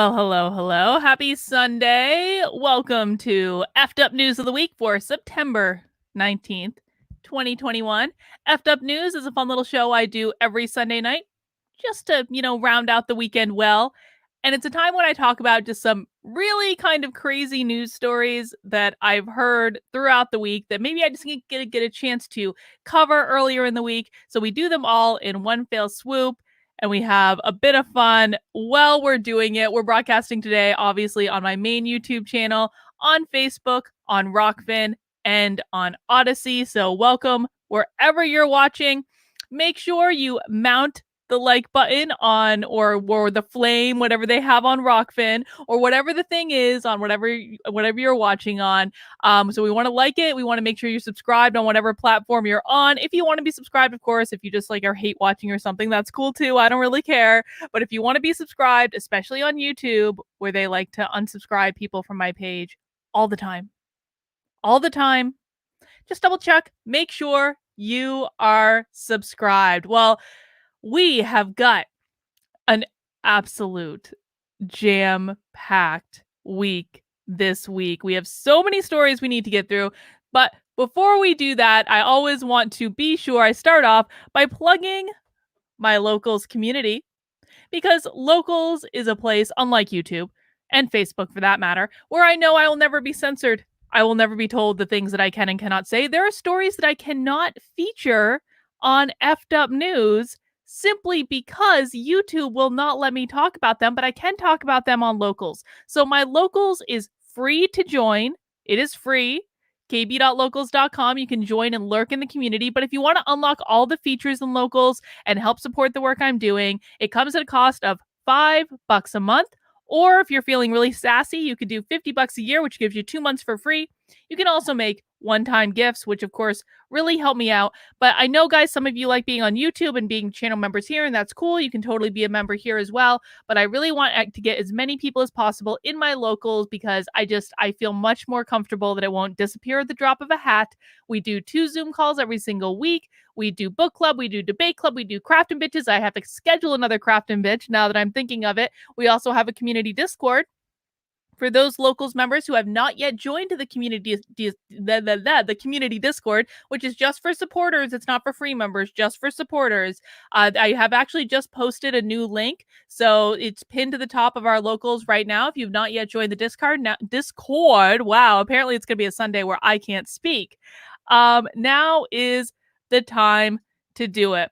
Well, hello, hello. Happy Sunday. Welcome to Effed Up News of the Week for September 19th, 2021. Effed Up News is a fun little show I do every Sunday night just to, round out the weekend well. And it's a time when I talk about just some really kind of crazy news stories that I've heard throughout the week that maybe I just get a chance to cover earlier in the week. So we do them all in one fell swoop and we have a bit of fun while we're doing it. We're broadcasting today, obviously, on my main YouTube channel, on Facebook, on Rockfin, and on Odyssey. So welcome wherever you're watching. Make sure you mount the like button on or the flame, whatever they have on Rockfin, or whatever the thing is on whatever you're watching on. So we want to like it. We want to make sure you're subscribed on whatever platform you're on. If you want to be subscribed, of course, if you just like are hate watching or something, that's cool too. I don't really care. But if you want to be subscribed, especially on YouTube, where they like to unsubscribe people from my page all the time, just double check, make sure you are subscribed. Well, we have got an absolute jam-packed week this week. We have so many stories we need to get through, but before we do that, I always want to be sure I start off by plugging my Locals community, because Locals is a place, unlike YouTube and Facebook for that matter, where I know I will never be censored. I will never be told the things that I can and cannot say. There are stories that I cannot feature on Effed Up News simply because YouTube will not let me talk about them, but I can talk about them on Locals. So my Locals is free to join. It is free. kb.locals.com. You can join and lurk in the community. But if you want to unlock all the features in Locals and help support the work I'm doing, it comes at a cost of $5 a month. Or if you're feeling really sassy, you could do $50 a year, which gives you 2 months for free. You can also make one-time gifts, which of course really help me out. But I know, guys, some of you like being on YouTube and being channel members here, and that's cool. You can totally be a member here as well. But I really want to get as many people as possible in my Locals, because I feel much more comfortable that it won't disappear at the drop of a hat. We do 2 Zoom calls every single week. We do book club, we do debate club, we do craft and bitches. I have to schedule another craft and bitch now that I'm thinking of it. We also have a community Discord for those Locals members who have not yet joined the the community Discord, which is just for supporters. It's not for free members, just for supporters. I have actually just posted a new link, so it's pinned to the top of our Locals right now. If you've not yet joined the Discord, wow, apparently it's gonna be a Sunday where I can't speak. Now is the time to do it.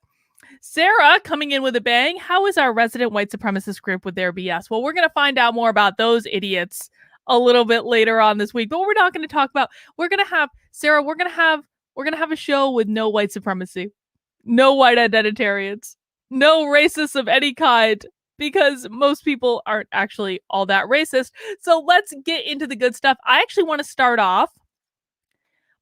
Sarah coming in with a bang. How is our resident white supremacist group with their BS? Well, we're going to find out more about those idiots a little bit later on this week. But we're not going to talk about. We're going to have Sarah. We're going to have a show with no white supremacy, no white identitarians, no racists of any kind, because most people aren't actually all that racist. So let's get into the good stuff. I actually want to start off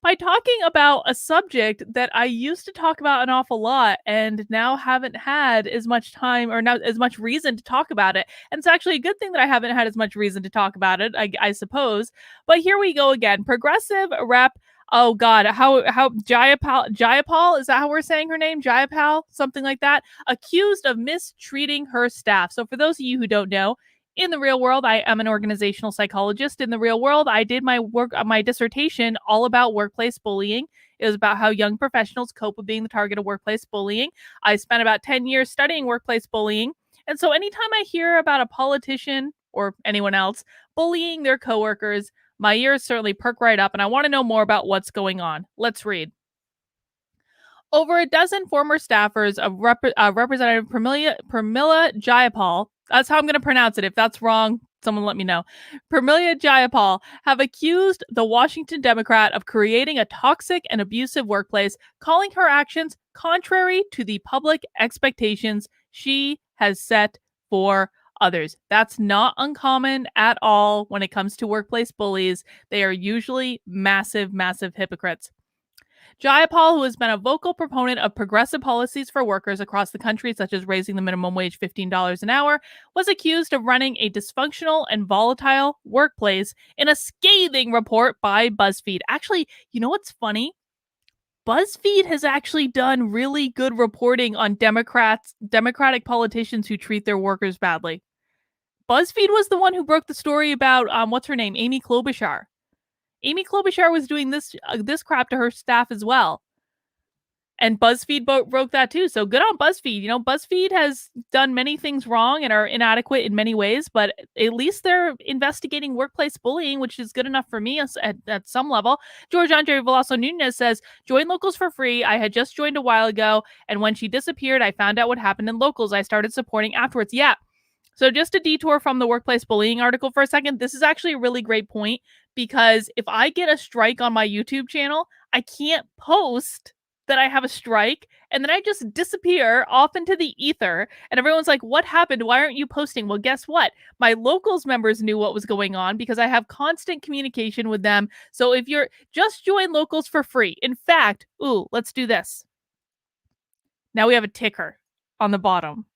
by talking about a subject that I used to talk about an awful lot and now haven't had as much time or not as much reason to talk about it. And it's actually a good thing that I haven't had as much reason to talk about it, I suppose. But here we go again. Progressive rep. Oh God, how Jayapal, is that how we're saying her name? Jayapal, something like that, accused of mistreating her staff. So for those of you who don't know, in the real world, I am an organizational psychologist. In the real world, I did my dissertation all about workplace bullying. It was about how young professionals cope with being the target of workplace bullying. I spent about 10 years studying workplace bullying. And so anytime I hear about a politician or anyone else bullying their coworkers, my ears certainly perk right up, and I want to know more about what's going on. Let's read. Over a dozen former staffers of Representative Pramila Jayapal, that's how I'm going to pronounce it. If that's wrong, someone let me know. Pramila Jayapal have accused the Washington Democrat of creating a toxic and abusive workplace, calling her actions contrary to the public expectations she has set for others. That's not uncommon at all when it comes to workplace bullies. They are usually massive, massive hypocrites. Jayapal, who has been a vocal proponent of progressive policies for workers across the country, such as raising the minimum wage $15 an hour, was accused of running a dysfunctional and volatile workplace in a scathing report by BuzzFeed. Actually, you know what's funny? BuzzFeed has actually done really good reporting on Democratic politicians who treat their workers badly. BuzzFeed was the one who broke the story about what's her name, Amy Klobuchar. Amy Klobuchar was doing this crap to her staff as well. And BuzzFeed broke that too. So good on BuzzFeed. You know, BuzzFeed has done many things wrong and are inadequate in many ways, but at least they're investigating workplace bullying, which is good enough for me at some level. George Andre Veloso Nunez says, join Locals for free. I had just joined a while ago, and when she disappeared, I found out what happened in Locals. I started supporting afterwards. Yeah. So just a detour from the workplace bullying article for a second. This is actually a really great point because if I get a strike on my YouTube channel, I can't post that I have a strike, and then I just disappear off into the ether, and everyone's like, what happened? Why aren't you posting? Well, guess what? My Locals members knew what was going on because I have constant communication with them. So if you're just join Locals for free. In fact, let's do this. Now we have a ticker on the bottom.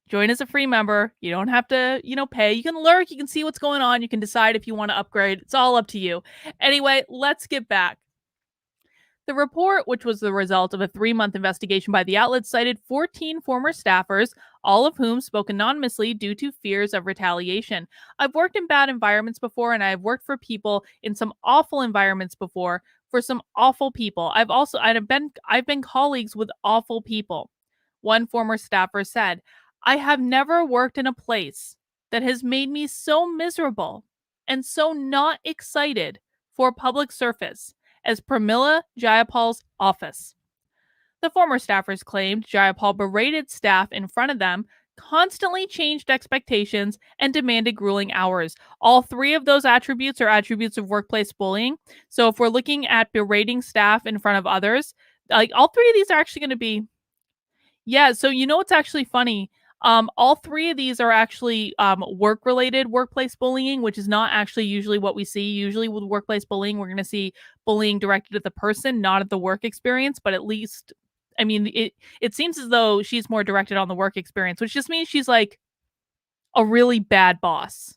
Join as a free member. You don't have to, pay. You can lurk. You can see what's going on. You can decide if you want to upgrade. It's all up to you. Anyway, let's get back. The report, which was the result of a 3-month investigation by the outlet, cited 14 former staffers, all of whom spoke anonymously due to fears of retaliation. I've worked in bad environments before, and I've worked for people in some awful environments before for some awful people. I've been colleagues with awful people. One former staffer said, I have never worked in a place that has made me so miserable and so not excited for public service as Pramila Jayapal's office. The former staffers claimed Jayapal berated staff in front of them, constantly changed expectations, and demanded grueling hours. All 3 of those attributes are attributes of workplace bullying. So if we're looking at berating staff in front of others, like all 3 of these are actually going to be. Yeah, so you know what's actually funny? All 3 of these are actually work-related workplace bullying, which is not actually usually what we see. Usually with workplace bullying, we're going to see bullying directed at the person, not at the work experience. But at least, I mean, it seems as though she's more directed on the work experience, which just means she's like a really bad boss.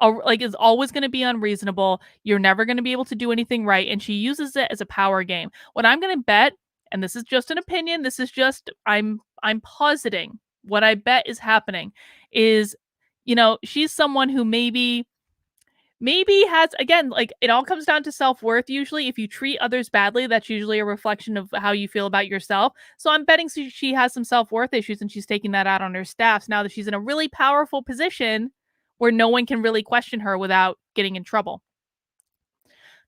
Like is always going to be unreasonable. You're never going to be able to do anything right, and she uses it as a power game. What I'm going to bet, and this is just an opinion, this is just I'm positing what I bet is happening is, she's someone who maybe has, again, like it all comes down to self-worth. Usually if you treat others badly, that's usually a reflection of how you feel about yourself. So I'm betting she has some self-worth issues, and she's taking that out on her staffs now that she's in a really powerful position where no one can really question her without getting in trouble.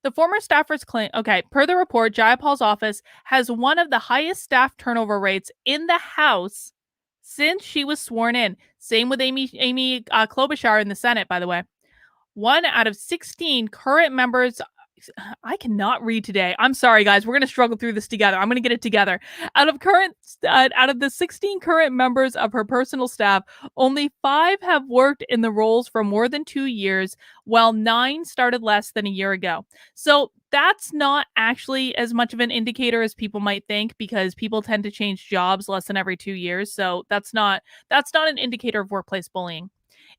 The former staffers claim, per the report, Jayapal's office has one of the highest staff turnover rates in the House since she was sworn in. Same with Amy Klobuchar in the Senate, by the way. 1 out of 16 current members. I cannot read today. I'm sorry, guys. We're going to struggle through this together. I'm going to get it together. Out of the 16 current members of her personal staff, only 5 have worked in the roles for more than 2 years, while 9 started less than a year ago. So that's not actually as much of an indicator as people might think, because people tend to change jobs less than every 2 years. So that's not an indicator of workplace bullying.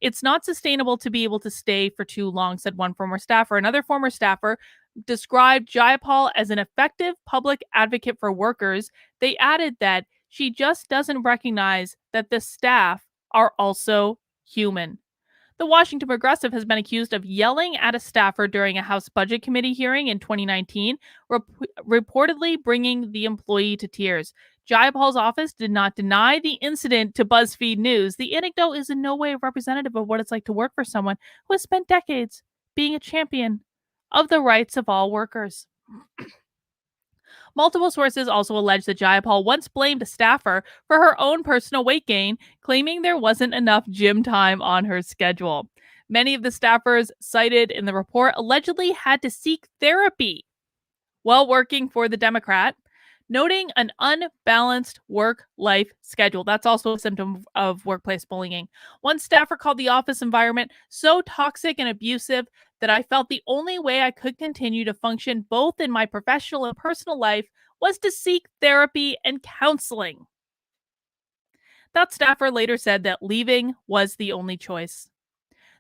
It's not sustainable to be able to stay for too long, said one former staffer. Another former staffer described Jayapal as an effective public advocate for workers. They added that she just doesn't recognize that the staff are also human. The Washington Progressive has been accused of yelling at a staffer during a House Budget Committee hearing in 2019, reportedly bringing the employee to tears. Jayapal's office did not deny the incident to BuzzFeed News. The anecdote is in no way representative of what it's like to work for someone who has spent decades being a champion of the rights of all workers. Multiple sources also allege that Jayapal once blamed a staffer for her own personal weight gain, claiming there wasn't enough gym time on her schedule. Many of the staffers cited in the report allegedly had to seek therapy while working for the Democrat, noting an unbalanced work-life schedule. That's also a symptom of workplace bullying. One staffer called the office environment so toxic and abusive that I felt the only way I could continue to function both in my professional and personal life was to seek therapy and counseling. That staffer later said that leaving was the only choice.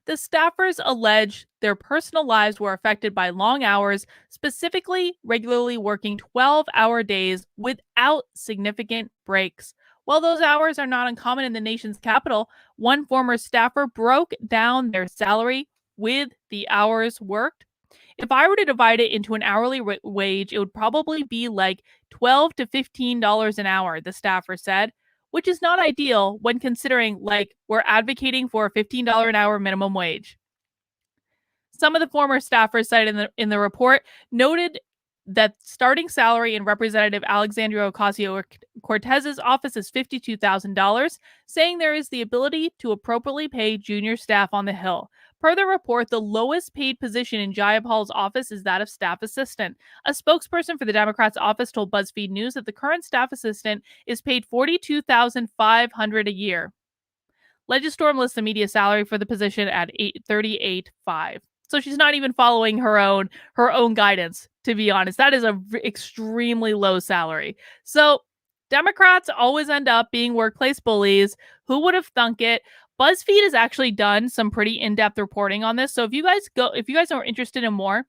The staffers allege their personal lives were affected by long hours, specifically regularly working 12-hour days without significant breaks. While those hours are not uncommon in the nation's capital, one former staffer broke down their salary with the hours worked. If I were to divide it into an hourly wage, it would probably be like $12 to $15 an hour, the staffer said, which is not ideal when considering like we're advocating for a $15 an hour minimum wage. Some of the former staffers cited in the report noted that starting salary in Representative Alexandria Ocasio-Cortez's office is $52,000, saying there is the ability to appropriately pay junior staff on the Hill. Per the report, the lowest paid position in Jayapal's office is that of staff assistant. A spokesperson for the Democrats' office told BuzzFeed News that the current staff assistant is paid $42,500 a year. Legistorm lists the media salary for the position at $38,500. So she's not even following her own guidance, to be honest. That is a extremely low salary. So Democrats always end up being workplace bullies. Who would have thunk it? BuzzFeed has actually done some pretty in-depth reporting on this. So if you guys are interested in more,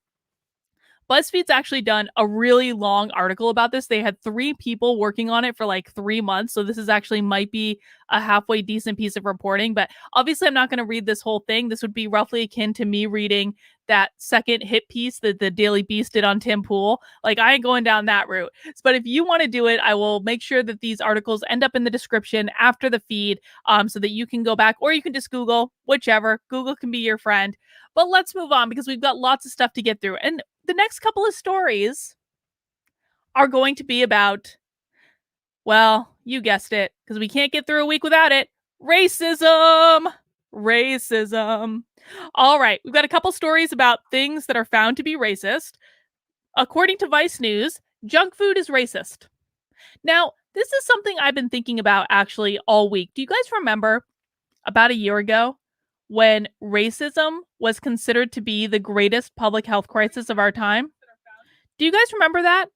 BuzzFeed's actually done a really long article about this. They had 3 people working on it for like 3 months. So this is actually might be a halfway decent piece of reporting. But obviously, I'm not going to read this whole thing. This would be roughly akin to me reading that second hit piece that the Daily Beast did on Tim Pool. Like, I ain't going down that route. But if you want to do it, I will make sure that these articles end up in the description after the feed so that you can go back, or you can just Google, whichever. Google can be your friend. But let's move on because we've got lots of stuff to get through. And the next couple of stories are going to be about, well, you guessed it, because we can't get through a week without it. Racism. All right, we've got a couple stories about things that are found to be racist. According to Vice News, junk food is racist. Now, this is something I've been thinking about actually all week. Do you guys remember about a year ago when racism was considered to be the greatest public health crisis of our time? Do you guys remember that?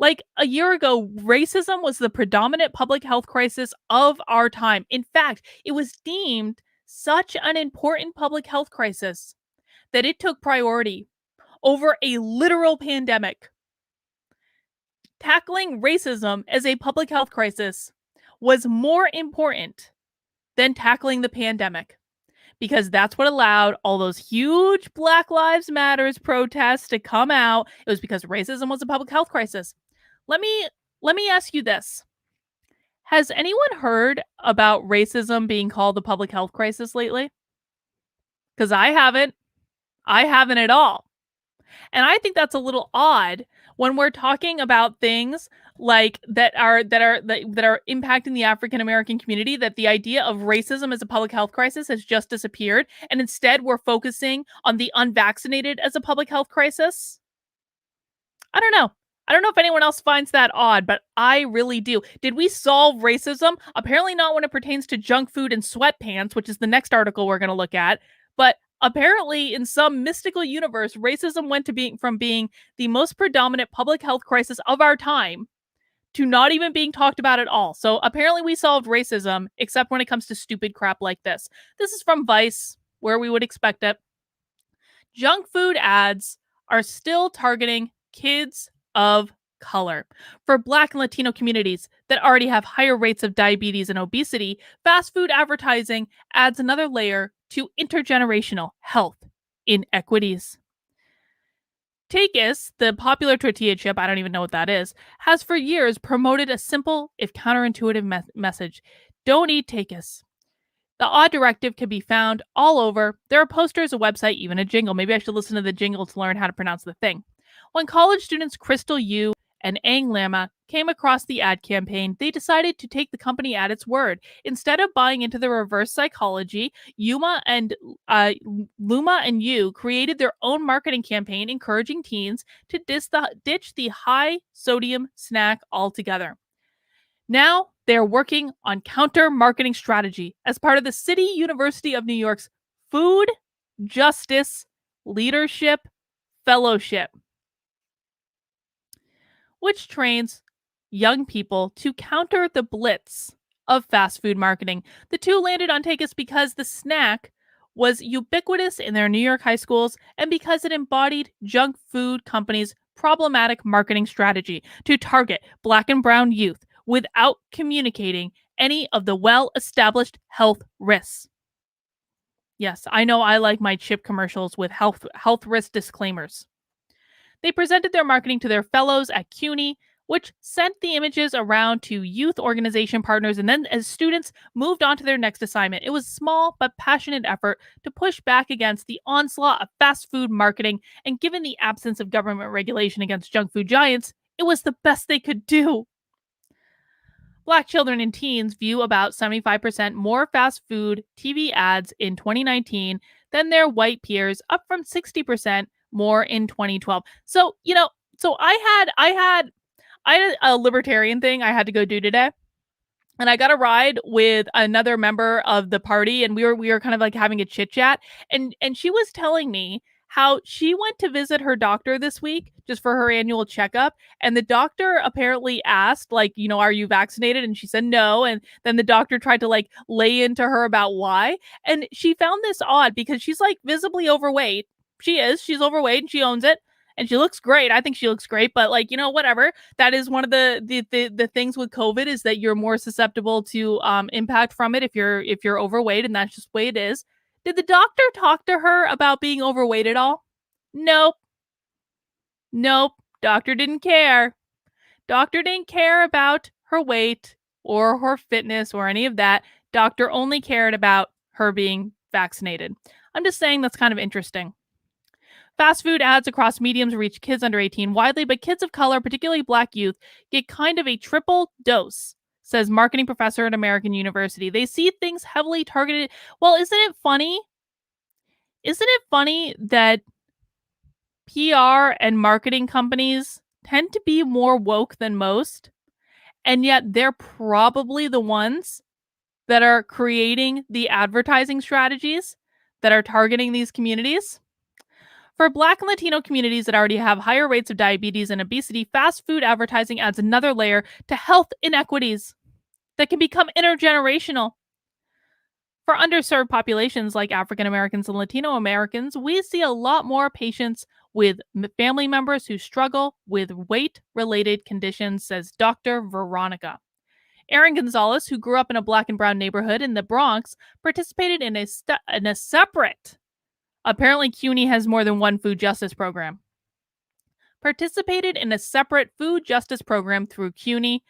Like a year ago, racism was the predominant public health crisis of our time. In fact, it was deemed such an important public health crisis that it took priority over a literal pandemic. Tackling racism as a public health crisis was more important than tackling the pandemic, because that's what allowed all those huge Black Lives Matters protests to come out. It was because racism was a public health crisis. Let me ask you this. Has anyone heard about racism being called a public health crisis lately? Because I haven't. I haven't at all. And I think that's a little odd when we're talking about things like that are impacting the African American community, that the idea of racism as a public health crisis has just disappeared, and instead we're focusing on the unvaccinated as a public health crisis. I don't know. I don't know if anyone else finds that odd, but I really do. Did we solve racism? Apparently not when it pertains to junk food and sweatpants, which is the next article we're going to look at. But apparently, in some mystical universe, racism went to from being the most predominant public health crisis of our time to not even being talked about at all. So apparently we solved racism, except when it comes to stupid crap like this. This is from Vice, where we would expect it. Junk food ads are still targeting kids of color. For Black and Latino communities that already have higher rates of diabetes and obesity, fast food advertising adds another layer to intergenerational health inequities. Takis, the popular tortilla chip, I don't even know what that is, has for years promoted a simple, if counterintuitive message. Don't eat Takis. The odd directive can be found all over. There are posters, a website, even a jingle. Maybe I should listen to the jingle to learn how to pronounce the thing. When college students Crystal Yu and Ang Lama came across the ad campaign, they decided to take the company at its word. Instead of buying into the reverse psychology, Luma and Yu created their own marketing campaign encouraging teens to ditch the high-sodium snack altogether. Now, they're working on counter-marketing strategy as part of the City University of New York's Food Justice Leadership Fellowship, which trains young people to counter the blitz of fast food marketing. The two landed on Takis because the snack was ubiquitous in their New York high schools and because it embodied junk food companies' problematic marketing strategy to target Black and brown youth without communicating any of the well established health risks. Yes, I know I like my chip commercials with health risk disclaimers. They presented their marketing to their fellows at CUNY, which sent the images around to youth organization partners, and then as students moved on to their next assignment. It was a small but passionate effort to push back against the onslaught of fast food marketing, and given the absence of government regulation against junk food giants, it was the best they could do. Black children and teens view about 75% more fast food TV ads in 2019 than their white peers, up from 60% more in 2012. So, so I had a libertarian thing I had to go do today. And I got a ride with another member of the party, and we were kind of like having a chit chat, and she was telling me how she went to visit her doctor this week just for her annual checkup, and the doctor apparently asked, like, are you vaccinated? And she said no, and then the doctor tried to like lay into her about why, and she found this odd because she's like visibly overweight. She's overweight and she owns it. And she looks great. I think she looks great, but like, whatever. That is one of the things with COVID is that you're more susceptible to impact from it if you're overweight, and that's just the way it is. Did the doctor talk to her about being overweight at all? Nope. Nope. Doctor didn't care. Doctor didn't care about her weight or her fitness or any of that. Doctor only cared about her being vaccinated. I'm just saying that's kind of interesting. Fast food ads across mediums reach kids under 18 widely, but kids of color, particularly Black youth, get kind of a triple dose, says marketing professor at American University. They see things heavily targeted. Well, isn't it funny? Isn't it funny that PR and marketing companies tend to be more woke than most, and yet they're probably the ones that are creating the advertising strategies that are targeting these communities? For Black and Latino communities that already have higher rates of diabetes and obesity, fast food advertising adds another layer to health inequities that can become intergenerational. For underserved populations like African Americans and Latino Americans, we see a lot more patients with family members who struggle with weight related conditions, says Dr. Veronica. Aaron Gonzalez, who grew up in a Black and brown neighborhood in the Bronx, participated in a separate. Apparently, CUNY has more than one food justice program. Participated in a separate food justice program through CUNY.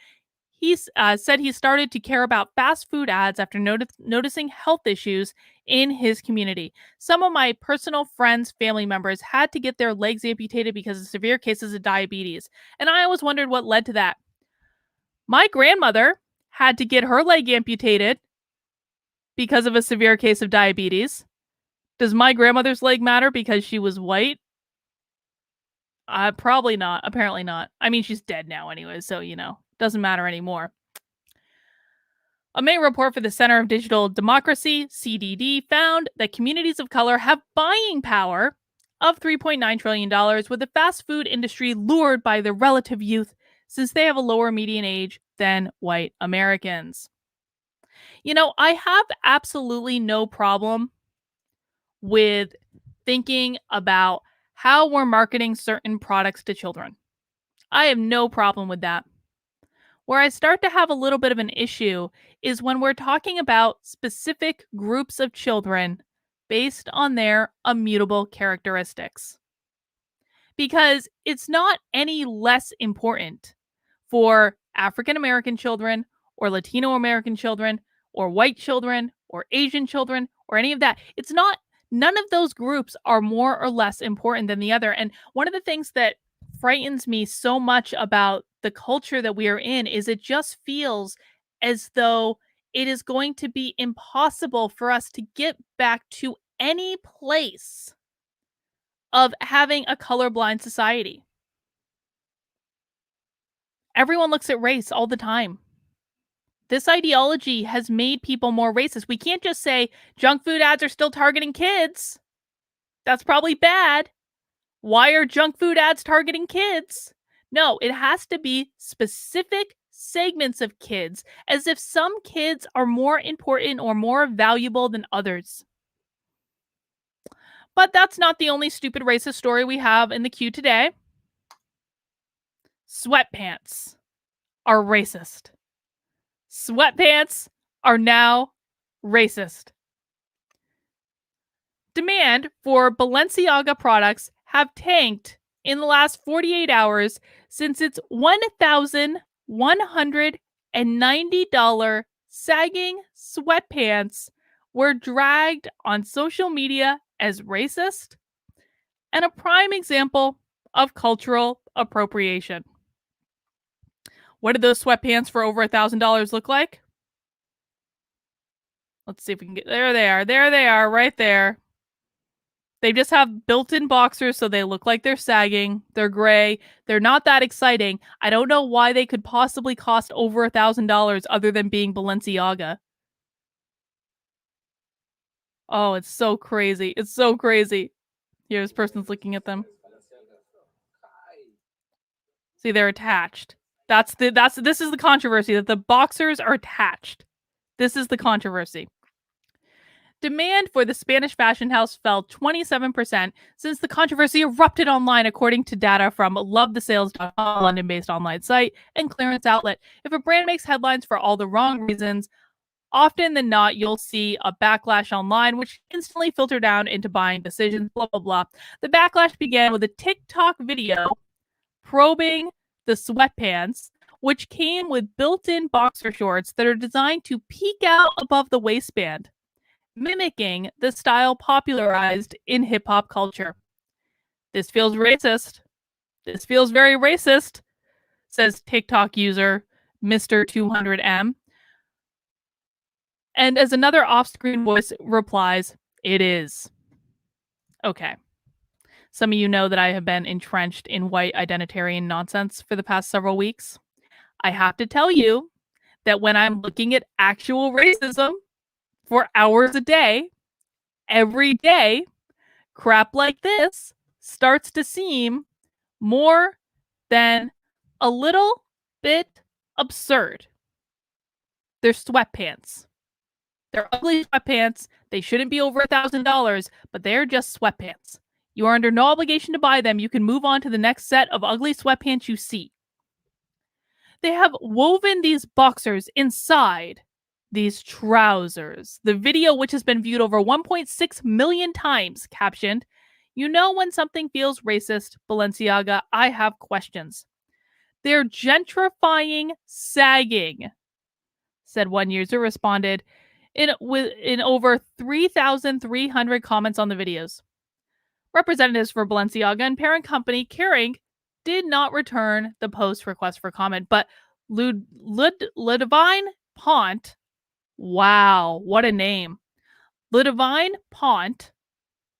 He said he started to care about fast food ads after noticing health issues in his community. Some of my personal friends, family members had to get their legs amputated because of severe cases of diabetes. And I always wondered what led to that. My grandmother had to get her leg amputated because of a severe case of diabetes. Does my grandmother's leg matter because she was white? Probably not. Apparently not. I mean, she's dead now anyway, so, doesn't matter anymore. A May report for the Center of Digital Democracy, CDD, found that communities of color have buying power of $3.9 trillion, with the fast food industry lured by the relative youth since they have a lower median age than white Americans. I have absolutely no problem with thinking about how we're marketing certain products to children. I have no problem with that. Where I start to have a little bit of an issue is when we're talking about specific groups of children based on their immutable characteristics. Because it's not any less important for African American children or Latino American children or white children or Asian children or any of that. None of those groups are more or less important than the other. And one of the things that frightens me so much about the culture that we are in is it just feels as though it is going to be impossible for us to get back to any place of having a colorblind society. Everyone looks at race all the time. This ideology has made people more racist. We can't just say junk food ads are still targeting kids. That's probably bad. Why are junk food ads targeting kids? No, it has to be specific segments of kids, as if some kids are more important or more valuable than others. But that's not the only stupid racist story we have in the queue today. Sweatpants are racist. Sweatpants are now racist. Demand for Balenciaga products have tanked in the last 48 hours since its $1,190 sagging sweatpants were dragged on social media as racist and a prime example of cultural appropriation. What did those sweatpants for over $1,000 look like? Let's see if we can get there. They are. There they are, right there. They just have built-in boxers, so they look like they're sagging. They're gray. They're not that exciting. I don't know why they could possibly cost over $1,000 other than being Balenciaga. Oh, it's so crazy. It's so crazy. Here, this person's looking at them. See, they're attached. This is the controversy, that the boxers are attached. This is the controversy. Demand for the Spanish fashion house fell 27% since the controversy erupted online, according to data from lovethesales.com, a London-based online site and clearance outlet. If a brand makes headlines for all the wrong reasons, often than not, you'll see a backlash online, which instantly filter down into buying decisions, blah, blah, blah. The backlash began with a TikTok video probing the sweatpants, which came with built-in boxer shorts that are designed to peek out above the waistband, mimicking the style popularized in hip-hop culture. This feels racist. This feels very racist, says TikTok user Mr. 200M. And as another off-screen voice replies, it is. Okay. Some of you know that I have been entrenched in white identitarian nonsense for the past several weeks. I have to tell you that when I'm looking at actual racism for hours a day, every day, crap like this starts to seem more than a little bit absurd. They're sweatpants. They're ugly sweatpants. They shouldn't be over $1,000, but they're just sweatpants. You are under no obligation to buy them. You can move on to the next set of ugly sweatpants you see. They have woven these boxers inside these trousers. The video, which has been viewed over 1.6 million times, captioned, "You know when something feels racist, Balenciaga, I have questions. They're gentrifying sagging," said one user, responded in over 3,300 comments on the videos. Representatives for Balenciaga and parent company Kering did not return the post request for comment, but Ludivine Pont, wow, what a name. Ludivine Pont,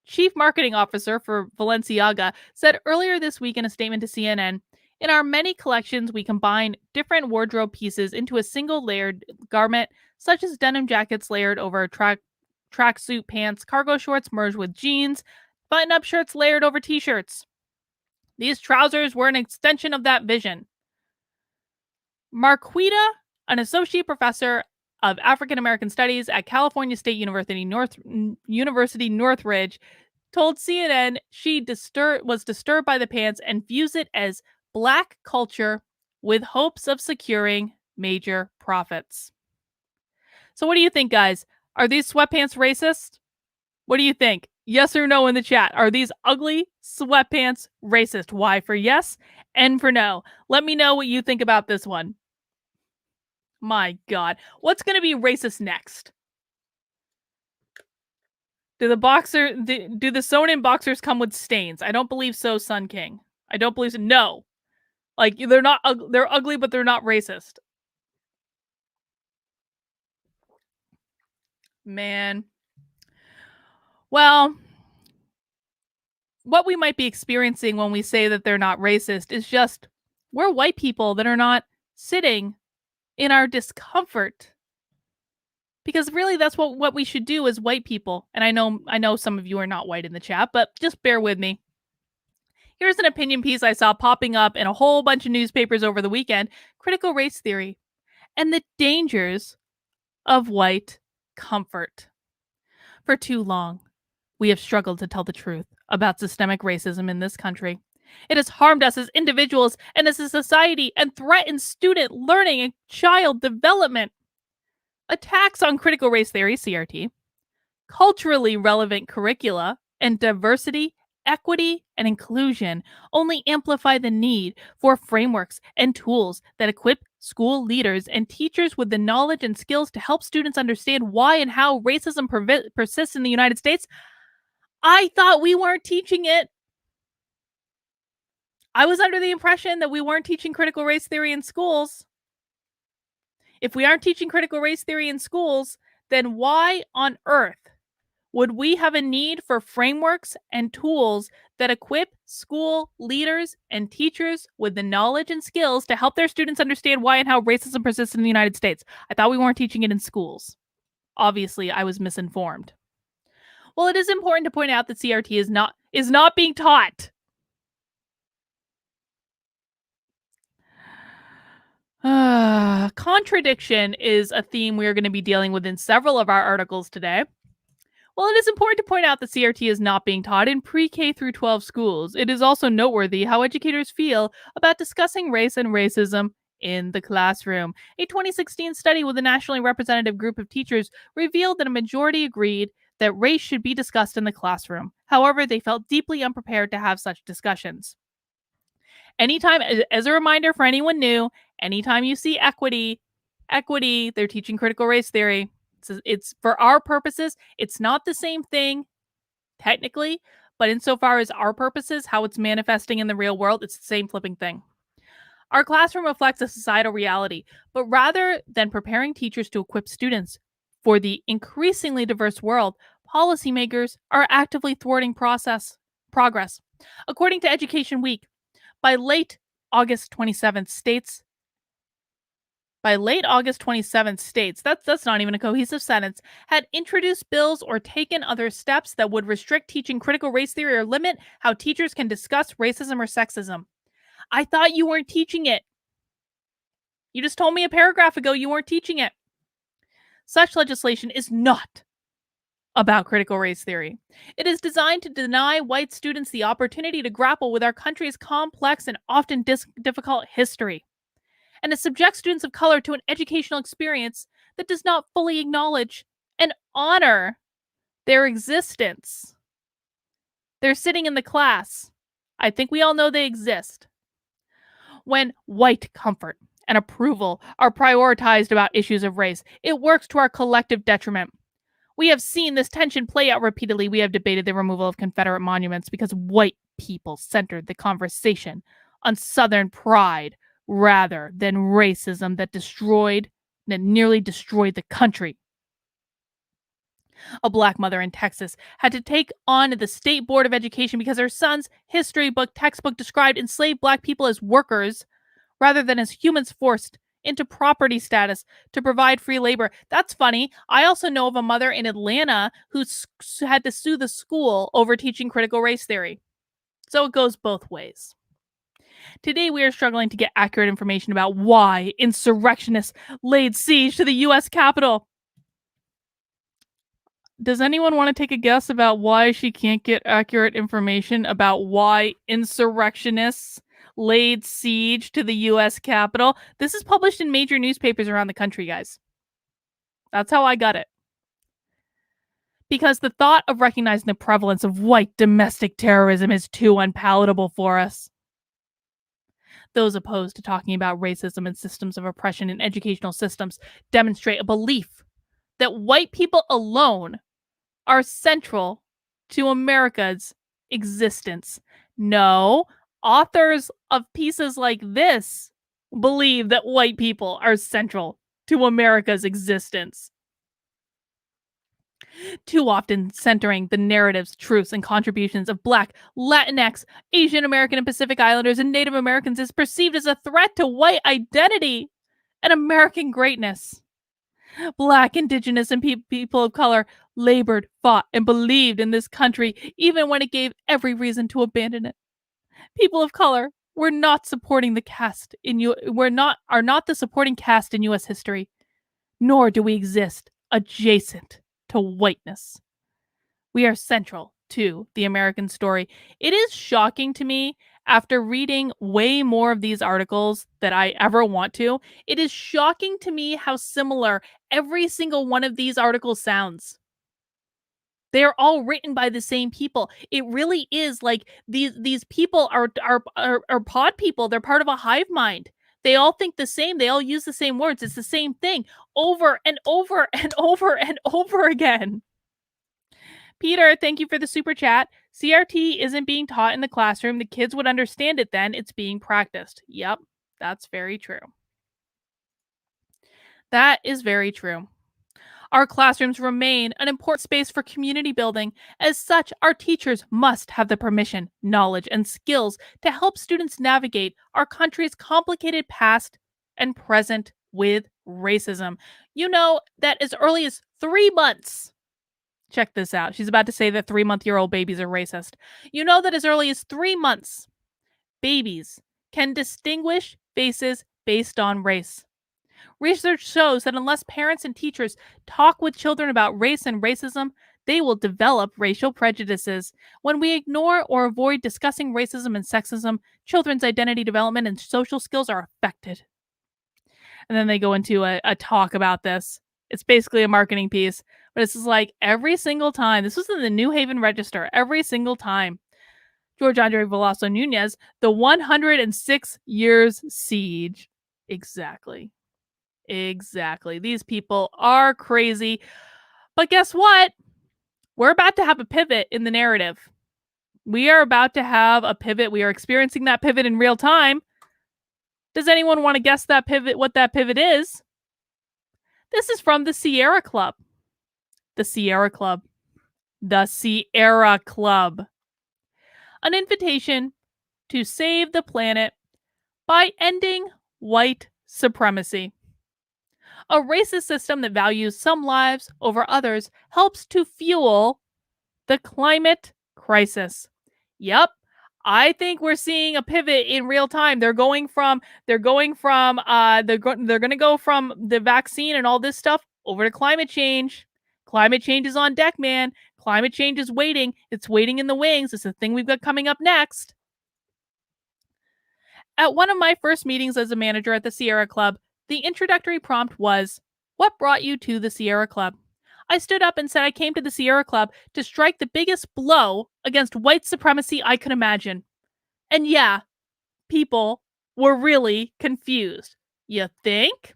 chief marketing officer for Balenciaga, said earlier this week in a statement to CNN, "In our many collections, we combine different wardrobe pieces into a single layered garment, such as denim jackets layered over tracksuit pants, cargo shorts merged with jeans, button-up shirts layered over t-shirts. These trousers were an extension of that vision." Marquita, an associate professor of African American Studies at California State University Northridge, told CNN she was disturbed by the pants and views it as Black culture with hopes of securing major profits. So what do you think, guys? Are these sweatpants racist? What do you think? Yes or no in the chat. Are these ugly sweatpants racist? Y for yes, N for no. Let me know what you think about this one. My God. What's going to be racist next? Do the sewn-in boxers come with stains? I don't believe so, Sun King. I don't believe so. No. Like, they're not they're ugly, but they're not racist. Man. Well, what we might be experiencing when we say that they're not racist is just we're white people that are not sitting in our discomfort. Because really that's what we should do as white people. And I know some of you are not white in the chat, but just bear with me. Here's an opinion piece I saw popping up in a whole bunch of newspapers over the weekend, critical race theory and the dangers of white comfort. For too long, we have struggled to tell the truth about systemic racism in this country. It has harmed us as individuals and as a society and threatened student learning and child development. Attacks on critical race theory, CRT, culturally relevant curricula, and diversity, equity, and inclusion only amplify the need for frameworks and tools that equip school leaders and teachers with the knowledge and skills to help students understand why and how racism persists in the United States. I thought we weren't teaching it. I was under the impression that we weren't teaching critical race theory in schools. If we aren't teaching critical race theory in schools, then why on earth would we have a need for frameworks and tools that equip school leaders and teachers with the knowledge and skills to help their students understand why and how racism persists in the United States? I thought we weren't teaching it in schools. Obviously, I was misinformed. Well, it is important to point out that CRT is not being taught. Contradiction is a theme we are going to be dealing with in several of our articles today. Well, it is important to point out that CRT is not being taught in pre-K through 12 schools. It is also noteworthy how educators feel about discussing race and racism in the classroom. A 2016 study with a nationally representative group of teachers revealed that a majority agreed that race should be discussed in the classroom. However, they felt deeply unprepared to have such discussions. Anytime, as a reminder for anyone new, anytime you see equity, they're teaching critical race theory. It's for our purposes, it's not the same thing technically, but insofar as our purposes, how it's manifesting in the real world, it's the same flipping thing. Our classroom reflects a societal reality, but rather than preparing teachers to equip students for the increasingly diverse world, policymakers are actively thwarting progress. According to Education Week, by late August 27th, states that's not even a cohesive sentence, had introduced bills or taken other steps that would restrict teaching critical race theory or limit how teachers can discuss racism or sexism. I thought you weren't teaching it. You just told me a paragraph ago you weren't teaching it. Such legislation is not about critical race theory. It is designed to deny white students the opportunity to grapple with our country's complex and often difficult history, and it subjects students of color to an educational experience that does not fully acknowledge and honor their existence. They're sitting in the class. I think we all know they exist. When white comfort and approval are prioritized about issues of race, it works to our collective detriment. We have seen this tension play out repeatedly. We have debated the removal of Confederate monuments because white people centered the conversation on Southern pride rather than racism that nearly destroyed the country. A black mother in Texas had to take on the state board of education because her son's history book textbook described enslaved black people as workers rather than as humans forced into property status to provide free labor. That's funny. I also know of a mother in Atlanta who had to sue the school over teaching critical race theory. So it goes both ways. Today, we are struggling to get accurate information about why insurrectionists laid siege to the U.S. Capitol. Does anyone want to take a guess about why she can't get accurate information about why insurrectionists laid siege to the U.S. Capitol? This is published in major newspapers around the country, guys. That's how I got it. Because the thought of recognizing the prevalence of white domestic terrorism is too unpalatable for us. Those opposed to talking about racism and systems of oppression in educational systems demonstrate a belief that white people alone are central to America's existence. No, authors of pieces like this believe that white people are central to America's existence. Too often centering the narratives, truths, and contributions of Black, Latinx, Asian American, and Pacific Islanders and Native Americans is perceived as a threat to white identity and American greatness. Black, Indigenous, and people of color labored, fought, and believed in this country even when it gave every reason to abandon it. People of color were not supporting the cast are not the supporting cast in U.S. history, nor do we exist adjacent to whiteness. We are central to the American story. It is shocking to me After reading way more of these articles that I ever want to, it is shocking to me how similar every single one of these articles sounds. They're all written by the same people. It really is like these people are pod people. They're part of a hive mind. They all think the same. They all use the same words. It's the same thing over and over and over and over again. Peter, thank you for the super chat. CRT isn't being taught in the classroom. The kids would understand it then. It's being practiced. Yep, that's very true. That is very true. Our classrooms remain an important space for community building. As such, our teachers must have the permission, knowledge, and skills to help students navigate our country's complicated past and present with racism. You know that as early as 3 months, check this out. She's about to say that 3-month-old babies are racist. You know that as early as 3 months, babies can distinguish faces based on race. Research shows that unless parents and teachers talk with children about race and racism, they will develop racial prejudices. When we ignore or avoid discussing racism and sexism, children's identity development and social skills are affected. And then they go into a talk about this. It's basically a marketing piece, but it's just like every single time. This was in the New Haven Register. Every single time. George Andre Velasco Nunez, the 106 years siege. Exactly. Exactly. These people are crazy. But guess what? We're about to have a pivot in the narrative. We are about to have a pivot. We are experiencing that pivot in real time. Does anyone want to guess that pivot, what that pivot is? This is from the Sierra Club. The Sierra Club. The Sierra Club. An invitation to save the planet by ending white supremacy. A racist system that values some lives over others helps to fuel the climate crisis. Yep. I think we're seeing a pivot in real time. They're going from they're going they're going to go from the vaccine and all this stuff over to climate change. Climate change is on deck, man. Climate change is waiting. It's waiting in the wings. It's a thing we've got coming up next. At one of my first meetings as a manager at the Sierra Club, the introductory prompt was, "What brought you to the Sierra Club?" I stood up and said I came to the Sierra Club to strike the biggest blow against white supremacy I could imagine. And yeah, people were really confused. You think?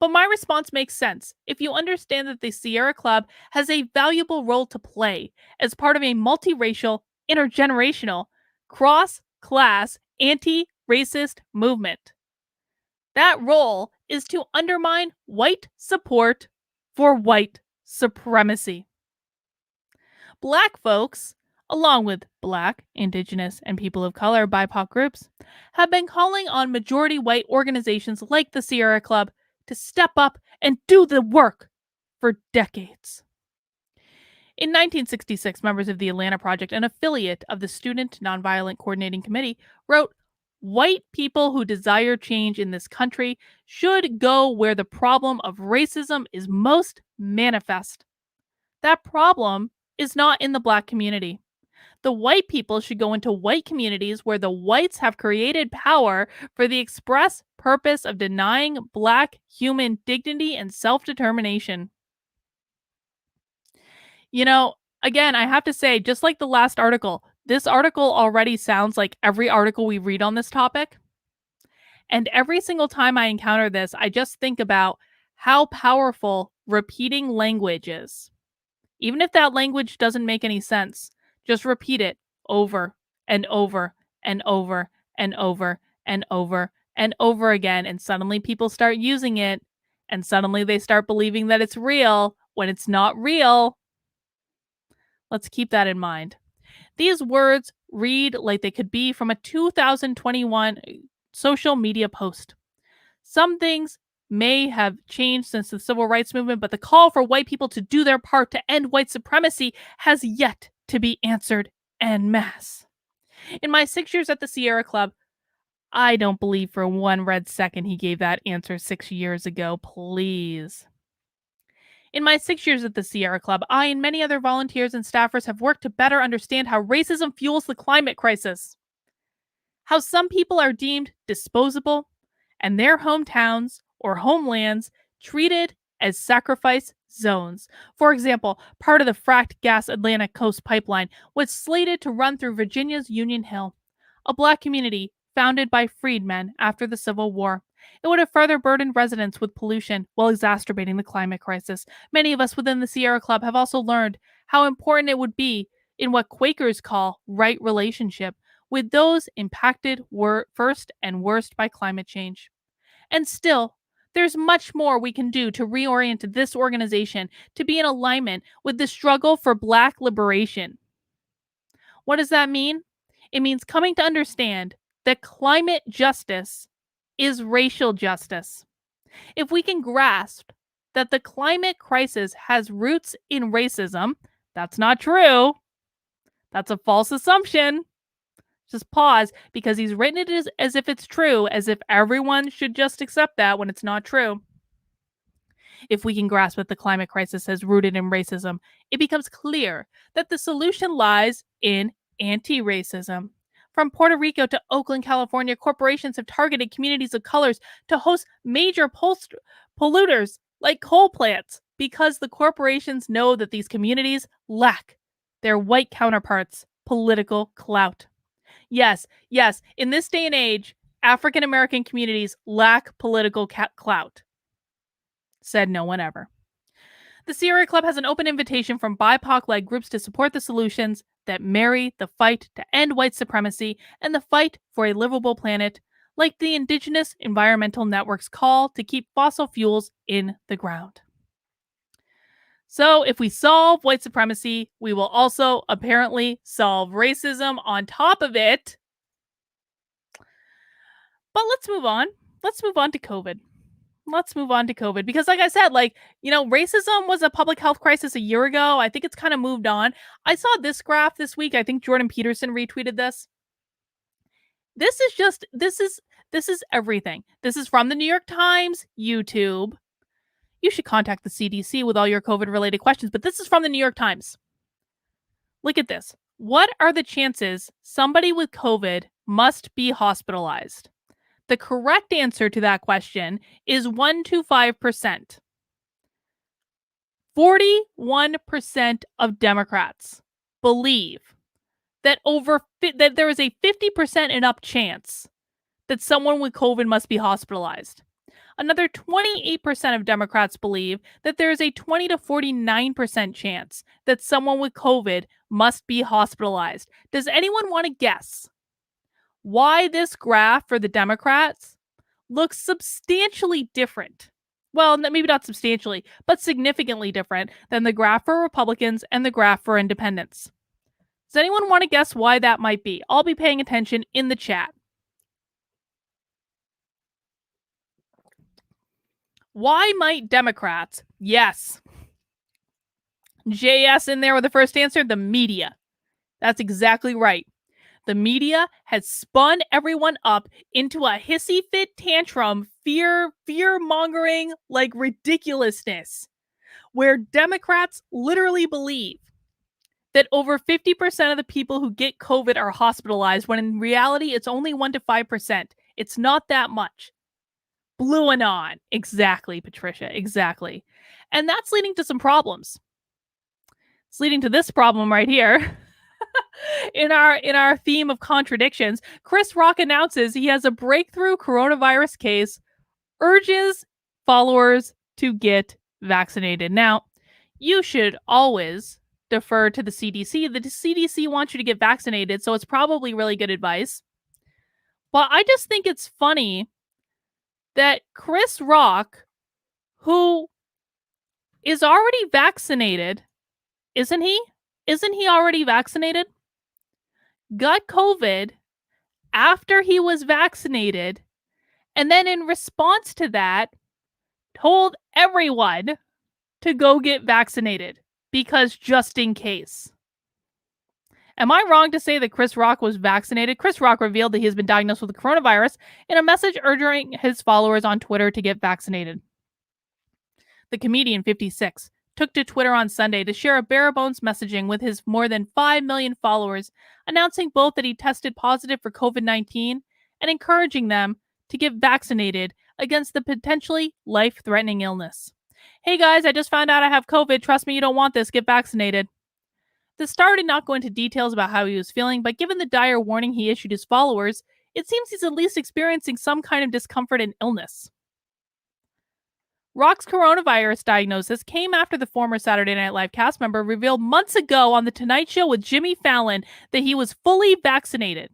But my response makes sense if you understand that the Sierra Club has a valuable role to play as part of a multiracial, intergenerational, cross class, anti racist movement. That role is to undermine white support for white supremacy. Black folks, along with Black, Indigenous, and people of color BIPOC groups, have been calling on majority white organizations like the Sierra Club to step up and do the work for decades. In 1966, members of the Atlanta Project, an affiliate of the Student Nonviolent Coordinating Committee, wrote, "White people who desire change in this country should go where the problem of racism is most manifest. That problem is not in the Black community. The white people should go into white communities where the whites have created power for the express purpose of denying Black human dignity and self-determination." You know, again, I have to say, just like the last article, this article already sounds like every article we read on this topic. And every single time I encounter this, I just think about how powerful repeating language is. Even if that language doesn't make any sense, just repeat it over and over and over and over and over and over again. And suddenly people start using it. And suddenly they start believing that it's real when it's not real. Let's keep that in mind. These words read like they could be from a 2021 social media post. Some things may have changed since the civil rights movement, but the call for white people to do their part to end white supremacy has yet to be answered en masse. In my 6 years at the Sierra Club, I don't believe for one red second he gave that answer 6 years ago, please. In my 6 years at the Sierra Club, I and many other volunteers and staffers have worked to better understand how racism fuels the climate crisis. how some people are deemed disposable and their hometowns or homelands treated as sacrifice zones. For example, part of the fracked gas Atlantic Coast Pipeline was slated to run through Virginia's Union Hill, a black community founded by freedmen after the Civil War. It would have further burdened residents with pollution while exacerbating the climate crisis. Many of us within the Sierra Club have also learned how important it would be in what Quakers call right relationship with those impacted first and worst by climate change. And still, there's much more we can do to reorient this organization to be in alignment with the struggle for Black liberation. What does that mean? It means coming to understand that climate justice is racial justice. If we can grasp that the climate crisis has roots in racism, that's not true. That's a false assumption. Just pause, because he's written it as if it's true, as if everyone should just accept that when it's not true. If we can grasp that the climate crisis has rooted in racism, it becomes clear that the solution lies in anti-racism. From Puerto Rico to Oakland, California, corporations have targeted communities of colors to host major polluters like coal plants because the corporations know that these communities lack their white counterparts' political clout. Yes, in this day and age, African American communities lack political clout. Said no one ever. The Sierra Club has an open invitation from BIPOC-led groups to support the solutions that marry the fight to end white supremacy and the fight for a livable planet, like the Indigenous Environmental Network's call to keep fossil fuels in the ground. So if we solve white supremacy, we will also apparently solve racism on top of it. But let's move on. Let's move on to COVID. Because like I said, racism was a public health crisis a year ago. I think it's kind of moved on. I saw this graph this week. I think Jordan Peterson retweeted this. This is everything. This is from the New York Times, YouTube. You should contact the CDC with all your COVID-related questions, but this is from the New York Times. Look at this. What are the chances somebody with COVID must be hospitalized? The correct answer to that question is 1 to 5%. 41% of Democrats believe that that there is a 50% and up chance that someone with COVID must be hospitalized. Another 28% of Democrats believe that there is a 20 to 49% chance that someone with COVID must be hospitalized. Does anyone want to guess why this graph for the Democrats looks substantially different? Well, maybe not substantially, but significantly different than the graph for Republicans and the graph for independents. Does anyone want to guess why that might be? I'll be paying attention in the chat. Why might Democrats? Yes. JS in there with the first answer, the media. That's exactly right. The media has spun everyone up into a hissy fit tantrum, fear-mongering, ridiculousness, where Democrats literally believe that over 50% of the people who get COVID are hospitalized, when in reality, it's only 1 to 5%. It's not that much. Blue anon. Exactly, Patricia. Exactly. And that's leading to some problems. It's leading to this problem right here. In our theme of contradictions, Chris Rock announces he has a breakthrough coronavirus case, urges followers to get vaccinated. Now, you should always defer to the CDC. The CDC wants you to get vaccinated, so it's probably really good advice. But I just think it's funny that Chris Rock, who is already vaccinated, isn't he? Isn't he already vaccinated? Got COVID after he was vaccinated, and then in response to that, told everyone to go get vaccinated because just in case. Am I wrong to say that Chris Rock was vaccinated? Chris Rock revealed that he has been diagnosed with the coronavirus in a message urging his followers on Twitter to get vaccinated. The comedian, 56, took to Twitter on Sunday to share a bare bones messaging with his more than 5 million followers, announcing both that he tested positive for COVID-19 and encouraging them to get vaccinated against the potentially life-threatening illness. Hey guys, I just found out I have COVID. Trust me, you don't want this. Get vaccinated. The star did not go into details about how he was feeling, but given the dire warning he issued his followers, it seems he's at least experiencing some kind of discomfort and illness. Rock's coronavirus diagnosis came after the former Saturday Night Live cast member revealed months ago on The Tonight Show with Jimmy Fallon that he was fully vaccinated,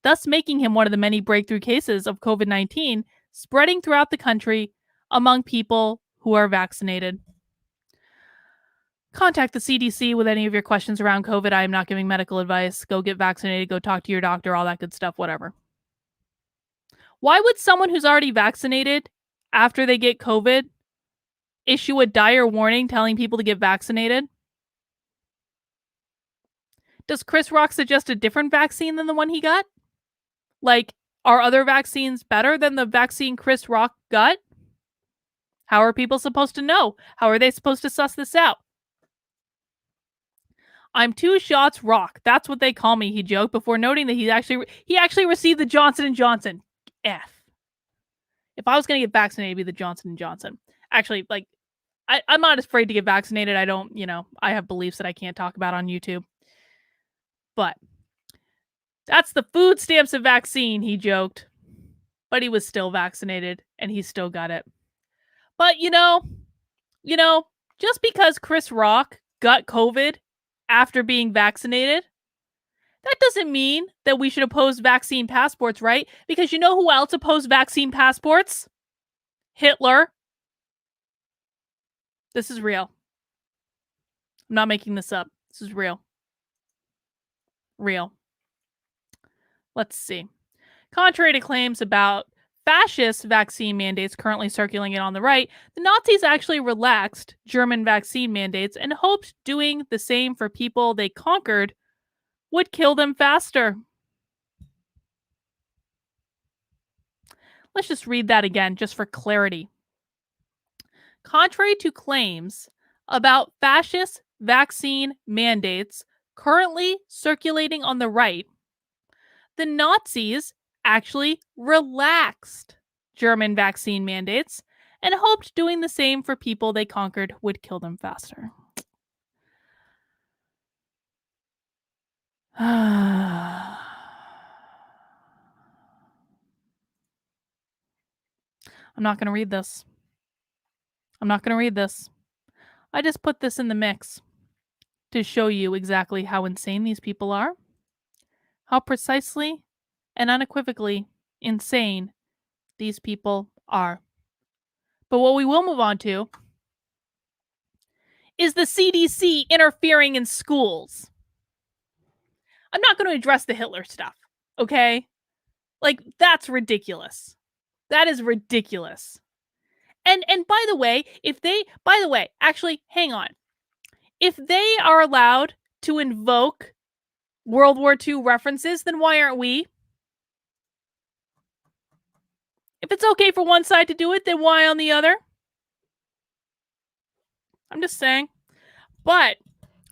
thus making him one of the many breakthrough cases of COVID-19 spreading throughout the country among people who are vaccinated. Contact the CDC with any of your questions around COVID. I am not giving medical advice. Go get vaccinated. Go talk to your doctor. All that good stuff. Whatever. Why would someone who's already vaccinated, after they get COVID, issue a dire warning telling people to get vaccinated? Does Chris Rock suggest a different vaccine than the one he got? Like, are other vaccines better than the vaccine Chris Rock got? How are people supposed to know? How are they supposed to suss this out? I'm 2 shots Rock. That's what they call me, he joked, before noting that he actually received the Johnson & Johnson. F. If I was going to get vaccinated, it'd be the Johnson & Johnson. Actually, like, I'm not afraid to get vaccinated. I don't, I have beliefs that I can't talk about on YouTube. But that's the food stamps of vaccine, he joked. But he was still vaccinated, and he still got it. But, just because Chris Rock got COVID after being vaccinated, that doesn't mean that we should oppose vaccine passports, right? Because you know who else opposed vaccine passports? Hitler. This is real. I'm not making this up. This is real. Real. Let's see. Contrary to claims about fascist vaccine mandates currently circulating on the right, the Nazis actually relaxed German vaccine mandates and hoped doing the same for people they conquered would kill them faster. Let's just read that again, just for clarity. Contrary to claims about fascist vaccine mandates currently circulating on the right, the Nazis actually relaxed German vaccine mandates and hoped doing the same for people they conquered would kill them faster. I'm not going to read this. I just put this in the mix to show you exactly how insane these people are, how precisely and unequivocally insane these people are. But what we will move on to is the CDC interfering in schools. I'm not going to address the Hitler stuff, okay? Like, that's ridiculous. That is ridiculous. And by the way, actually, hang on. If they are allowed to invoke World War II references, then why aren't we? If it's okay for one side to do it, then why on the other? I'm just saying. But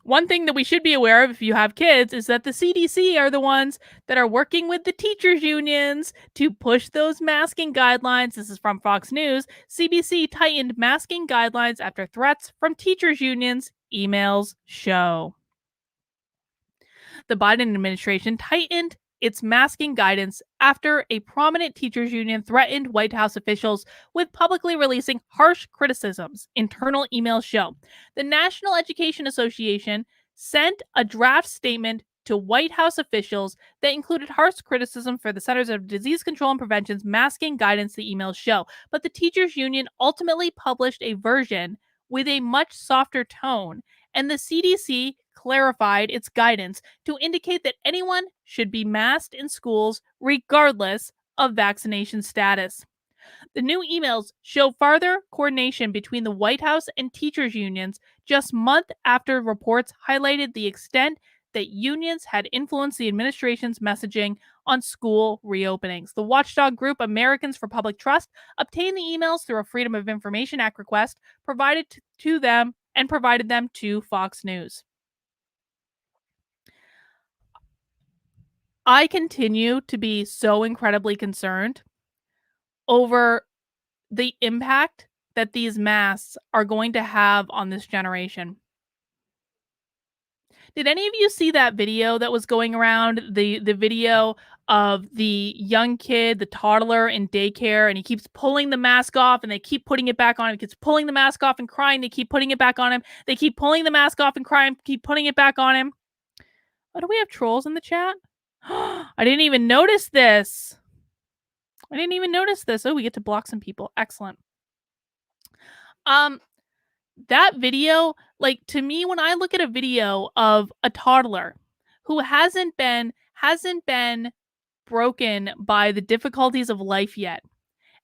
one thing that we should be aware of if you have kids is that the CDC are the ones that are working with the teachers' unions to push those masking guidelines. This is from Fox News. CDC tightened masking guidelines after threats from teachers' unions, emails show. The Biden administration tightened its masking guidance after a prominent teachers' union threatened White House officials with publicly releasing harsh criticisms, internal emails show. The National Education Association sent a draft statement to White House officials that included harsh criticism for the Centers of Disease Control and Prevention's masking guidance, the emails show. But the teachers' union ultimately published a version with a much softer tone, and the CDC clarified its guidance to indicate that anyone should be masked in schools regardless of vaccination status. The new emails show further coordination between the White House and teachers' unions just months after reports highlighted the extent that unions had influenced the administration's messaging on school reopenings. The watchdog group Americans for Public Trust obtained the emails through a Freedom of Information Act request provided to them and provided them to Fox News. I continue to be so incredibly concerned over the impact that these masks are going to have on this generation. Did any of you see that video that was going around? The video of the young kid, the toddler in daycare, and he keeps pulling the mask off and they keep putting it back on him. He keeps pulling the mask off and crying. They keep putting it back on him. They keep pulling the mask off and crying, keep putting it back on him. Oh, do we have trolls in the chat? I didn't even notice this. Oh, we get to block some people. Excellent. That video, like, to me, when I look at a video of a toddler who hasn't been broken by the difficulties of life yet,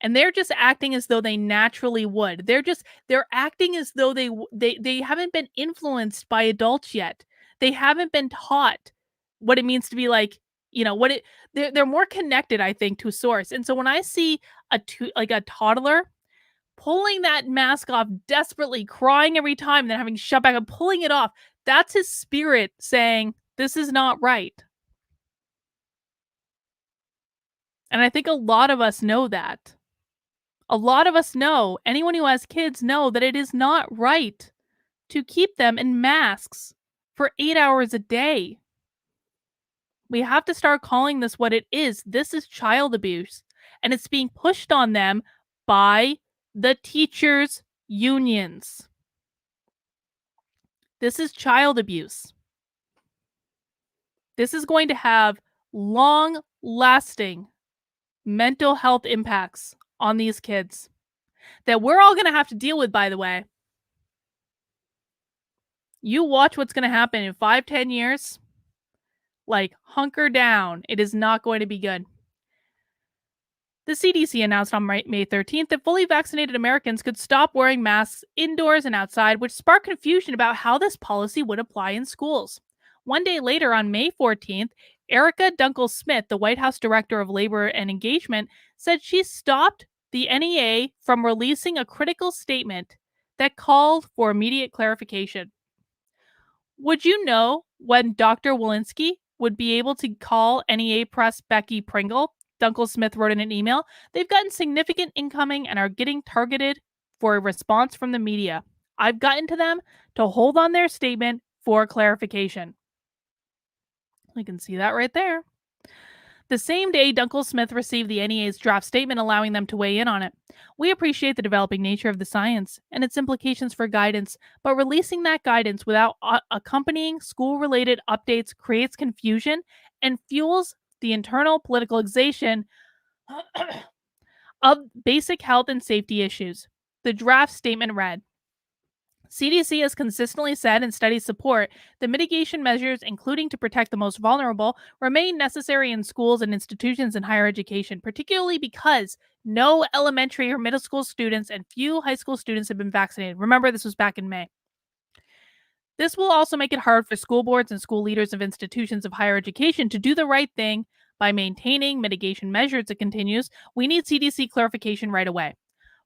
and they're just acting as though they naturally would. They're acting as though they haven't been influenced by adults yet. They haven't been taught what it means to be like, they're more connected, I think, to a source. And so when I see a toddler pulling that mask off desperately, crying every time, and then having shut back up, pulling it off, that's his spirit saying, this is not right. And I think a lot of us know that. A lot of us know, anyone who has kids know that it is not right to keep them in masks for 8 hours a day. We have to start calling this what it is. This is child abuse, and it's being pushed on them by the teachers' unions. This is child abuse. This is going to have long-lasting mental health impacts on these kids that we're all going to have to deal with, by the way. You watch what's going to happen in 5-10 years. Like, hunker down. It is not going to be good. The CDC announced on May 13th that fully vaccinated Americans could stop wearing masks indoors and outside, which sparked confusion about how this policy would apply in schools. One day later, on May 14th, Erica Dunkel-Smith, the White House Director of Labor and Engagement, said she stopped the NEA from releasing a critical statement that called for immediate clarification. Would you know when Dr. Walensky would be able to call NEA press Becky Pringle? Dunkel-Smith wrote in an email, they've gotten significant incoming and are getting targeted for a response from the media. I've gotten to them to hold on their statement for clarification. You can see that right there. The same day, Dunkel-Smith received the NEA's draft statement allowing them to weigh in on it. We appreciate the developing nature of the science and its implications for guidance, but releasing that guidance without accompanying school-related updates creates confusion and fuels the internal politicalization of basic health and safety issues. The draft statement read, CDC has consistently said and studies support that mitigation measures, including to protect the most vulnerable, remain necessary in schools and institutions in higher education, particularly because no elementary or middle school students and few high school students have been vaccinated. Remember, this was back in May. This will also make it hard for school boards and school leaders of institutions of higher education to do the right thing by maintaining mitigation measures, it continues. We need CDC clarification right away.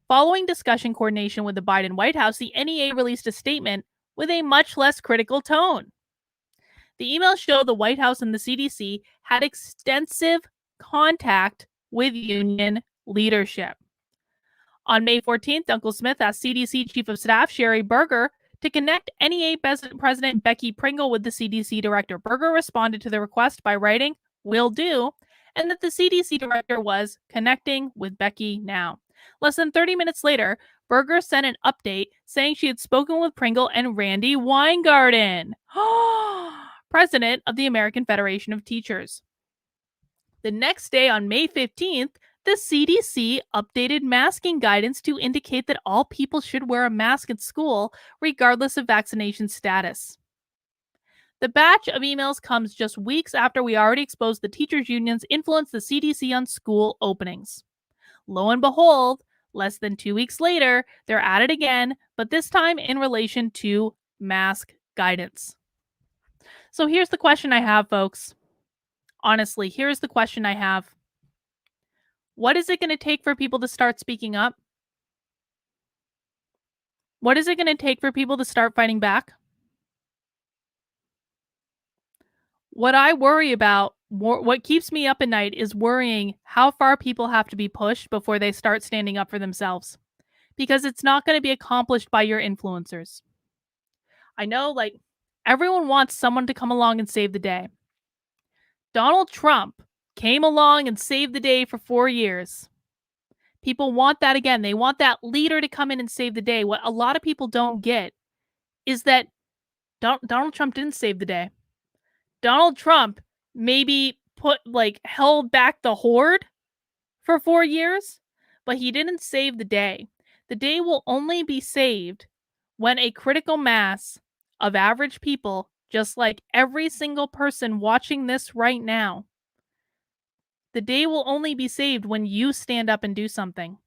Following discussion coordination with the Biden White House, the NEA released a statement with a much less critical tone. The email showed the White House and the CDC had extensive contact with union leadership. On May 14th, Dunkel-Smith asked CDC Chief of Staff Sherry Berger to connect NEA President Becky Pringle with the CDC Director. Berger responded to the request by writing, "Will do," and that the CDC Director was connecting with Becky now. Less than 30 minutes later, Berger sent an update saying she had spoken with Pringle and Randy Weingarten, president of the American Federation of Teachers. The next day, on May 15th, the CDC updated masking guidance to indicate that all people should wear a mask at school, regardless of vaccination status. The batch of emails comes just weeks after we already exposed the teachers' unions influence the CDC on school openings. Lo and behold, less than 2 weeks later, they're at it again, but this time in relation to mask guidance. So here's the question I have, folks. Honestly, here's the question I have. What is it going to take for people to start speaking up? What is it going to take for people to start fighting back? What I worry about, what keeps me up at night is worrying how far people have to be pushed before they start standing up for themselves. Because it's not going to be accomplished by your influencers. I know, like, everyone wants someone to come along and save the day. Donald Trump came along and saved the day for 4 years. People want that again. They want that leader to come in and save the day. What a lot of people don't get is that Donald Trump didn't save the day. Donald Trump maybe held back the horde for 4 years, but he didn't save the day. The day will only be saved when a critical mass of average people, just like every single person watching this right now, the day will only be saved when you stand up and do something,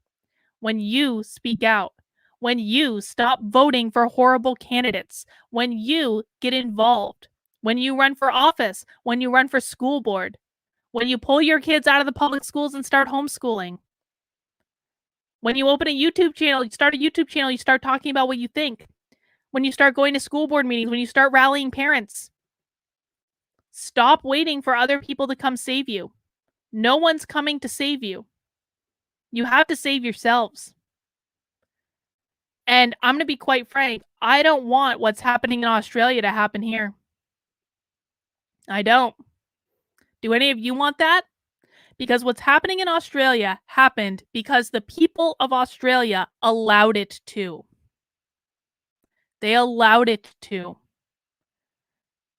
when you speak out, when you stop voting for horrible candidates, when you get involved, when you run for office, when you run for school board, when you pull your kids out of the public schools and start homeschooling. When you open a YouTube channel, you start a YouTube channel, you start talking about what you think. When you start going to school board meetings, when you start rallying parents. Stop waiting for other people to come save you. No one's coming to save you. You have to save yourselves. And I'm going to be quite frank, I don't want what's happening in Australia to happen here. I don't. Do any of you want that? Because what's happening in Australia happened because the people of Australia allowed it to. They allowed it to.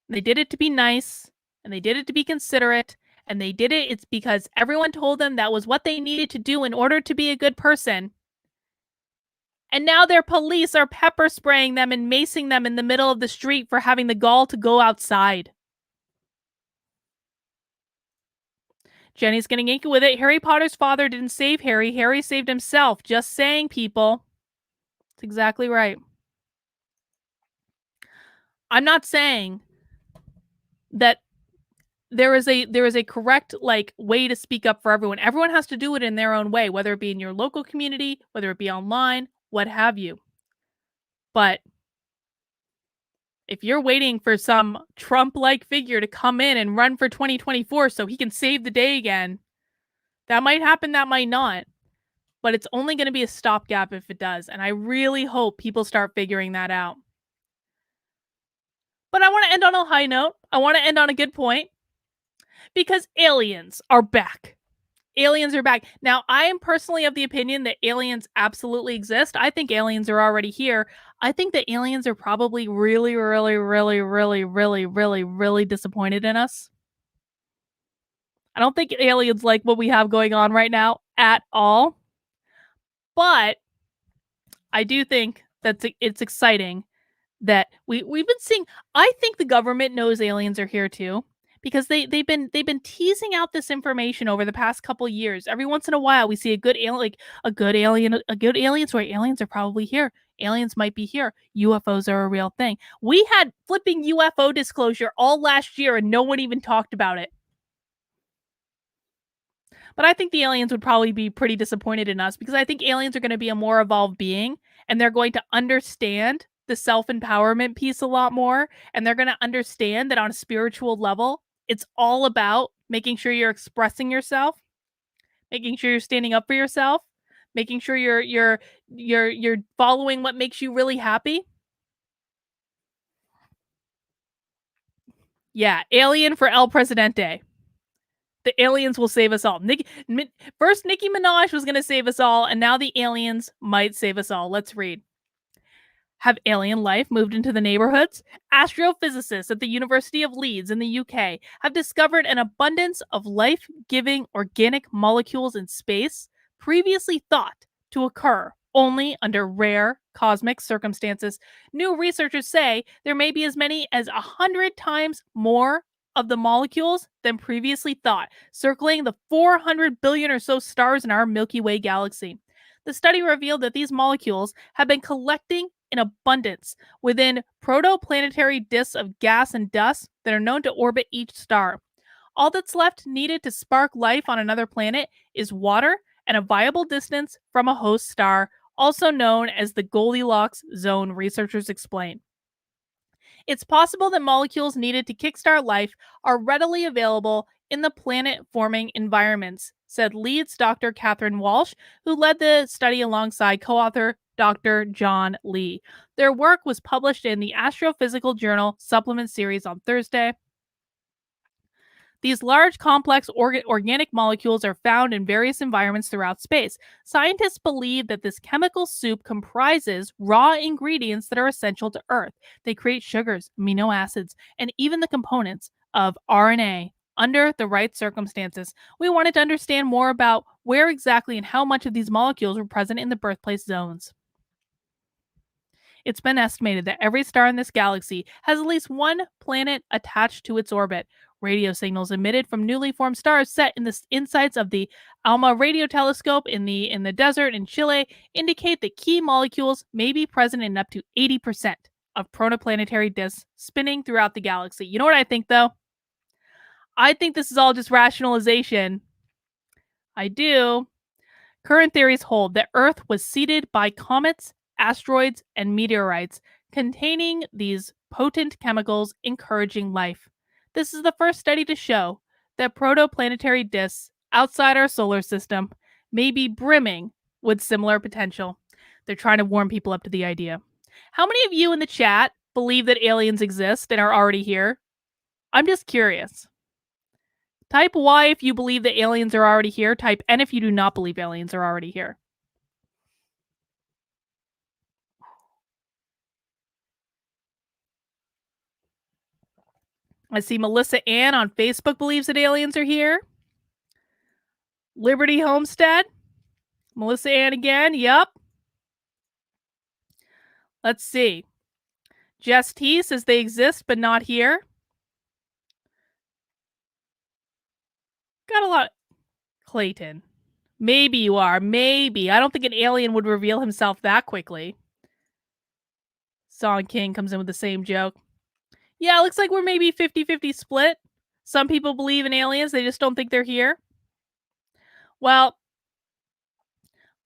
They did it to be nice, and they did it to be considerate, and they did it, it's because everyone told them that was what they needed to do in order to be a good person. And now their police are pepper spraying them and macing them in the middle of the street for having the gall to go outside. Jenny's getting inky with it. Harry Potter's father didn't save Harry. Harry saved himself. Just saying, people. That's exactly right. I'm not saying that there is a correct way to speak up for everyone. Everyone has to do it in their own way, whether it be in your local community, whether it be online, what have you. But if you're waiting for some Trump-like figure to come in and run for 2024 so he can save the day again, that might happen, that might not. But it's only going to be a stopgap if it does. And I really hope people start figuring that out. But I want to end on a high note. I want to end on a good point. Because aliens are back. Aliens are back. Now, I am personally of the opinion that aliens absolutely exist. I think aliens are already here. I think that aliens are probably really, really, really, really, really, really, really disappointed in us. I don't think aliens like what we have going on right now at all. But I do think that it's exciting that we've been seeing. I think the government knows aliens are here too. Because they've been teasing out this information over the past couple years. Every once in a while, we see a good alien story. Aliens are probably here. Aliens might be here. UFOs are a real thing. We had flipping UFO disclosure all last year, and no one even talked about it. But I think the aliens would probably be pretty disappointed in us because I think aliens are going to be a more evolved being, and they're going to understand the self-empowerment piece a lot more, and they're going to understand that on a spiritual level, it's all about making sure you're expressing yourself, making sure you're standing up for yourself, making sure you're following what makes you really happy. Yeah, alien for El Presidente. The aliens will save us all. First, Nicki Minaj was going to save us all, and now the aliens might save us all. Let's read. Have alien life moved into the neighborhoods? Astrophysicists at the University of Leeds in the UK have discovered an abundance of life-giving organic molecules in space previously thought to occur only under rare cosmic circumstances. New researchers say there may be as many as 100 times more of the molecules than previously thought, circling the 400 billion or so stars in our Milky Way galaxy. The study revealed that these molecules have been collecting in abundance within protoplanetary disks of gas and dust that are known to orbit each star. All that's left needed to spark life on another planet is water and a viable distance from a host star, also known as the Goldilocks zone, researchers explain. It's possible that molecules needed to kickstart life are readily available in the planet forming environments, said Leeds Dr. Catherine Walsh, who led the study alongside co author Dr. John Lee. Their work was published in the Astrophysical Journal supplement series on Thursday. These large, complex organic molecules are found in various environments throughout space. Scientists believe that this chemical soup comprises raw ingredients that are essential to Earth. They create sugars, amino acids, and even the components of RNA under the right circumstances. We wanted to understand more about where exactly and how much of these molecules were present in the birthplace zones. It's been estimated that every star in this galaxy has at least one planet attached to its orbit. Radio signals emitted from newly formed stars set in the insides of the ALMA radio telescope in the desert in Chile indicate that key molecules may be present in up to 80% of protoplanetary disks spinning throughout the galaxy. You know what I think, though? I think this is all just rationalization. I do. Current theories hold that Earth was seeded by comets, asteroids, and meteorites containing these potent chemicals encouraging life. This is the first study to show that protoplanetary disks outside our solar system may be brimming with similar potential. They're trying to warm people up to the idea. How many of you in the chat believe that aliens exist and are already here? I'm just curious. Type Y if you believe that aliens are already here. Type N if you do not believe aliens are already here. I see Melissa Ann on Facebook believes that aliens are here. Liberty Homestead. Melissa Ann again. Yep. Let's see. Jess T says they exist but not here. Got a lot. Clayton. Maybe you are. Maybe. I don't think an alien would reveal himself that quickly. Song King comes in with the same joke. Yeah, it looks like we're maybe 50-50 split. Some people believe in aliens. They just don't think they're here. Well,